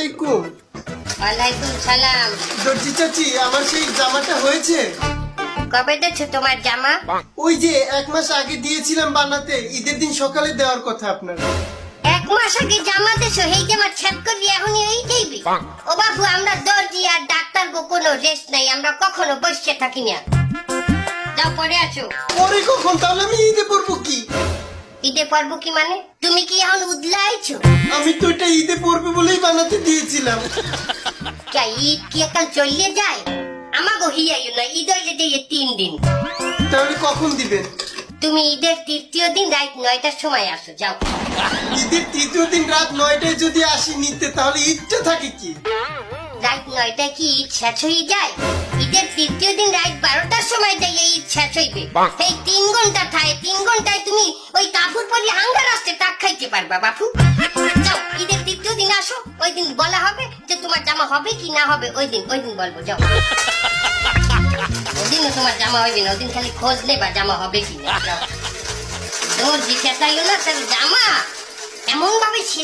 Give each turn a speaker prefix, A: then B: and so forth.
A: আলাইকুম।
B: ওয়ালাইকুম সালাম।
A: দর্জি চাচি, আমার সেই জামাটা হয়েছে?
B: কবে দিয়েছো তোমার জামা?
A: ওই যে 1 মাস আগে দিয়েছিলাম বানাতে, ঈদের দিন সকালে দেওয়ার কথা আপনার।
B: 1 মাস আগে জামা দিয়েছো, এই জামা ছেদ করি এখনই এই দিবি? ও বাবু, আমরা দর্জি আর ডাক্তার গো কোনো রেস্ট নাই, আমরা কখনো বসে থাকি না। যাও পরে আছো।
A: পরে কখন? তাহলে আমি ঈদে পরবো কি?
B: ঈদে পারবো কি মানে? তুমি কি এখন উদলাইছো?
A: আমি তো এটা ঈদে পরবে বলেই বানাতে দিয়েছিলাম।
B: কে ঈদ কি এখন চলিয়ে যায়? আমাগো হিয়াইও না, ঈদ হইলে দিয়ে 3 দিন।
A: তাহলে কখন দিবেন?
B: তুমি ঈদের 3য় দিন রাত 9টার সময় আসো, যাও।
A: ঈদের 3য় দিন রাত 9টায় যদি আসি নিতে, তাহলে ঈদটা থাকে কি?
B: রাত 9টায় কি ঈদ শেষ হয়ে যায়? ঈদের 3য় দিন রাত 12টার সময় যাই ঈদ শেষ হইবে। এই 3 ঘন্টা থাকে, 3 ঘন্টায় তুমি ওই কাপড় পরে হাঙ্গার আসতে টাক খাইতে পারবা বাপু। যাও, ঈদের 3য় দিন আসো, ওই দিন বলা হবে যে তোমার জামা হবে কি না হবে, ওই দিন বলবো, যাও। ওদিনও তোমার জামা হইবে না, ওদিন খালি খোঁজ নেবা জামা হবে কি না। যাও, তোর জিজ্ঞাসা না, তার জামা এমন ভাবে ছিল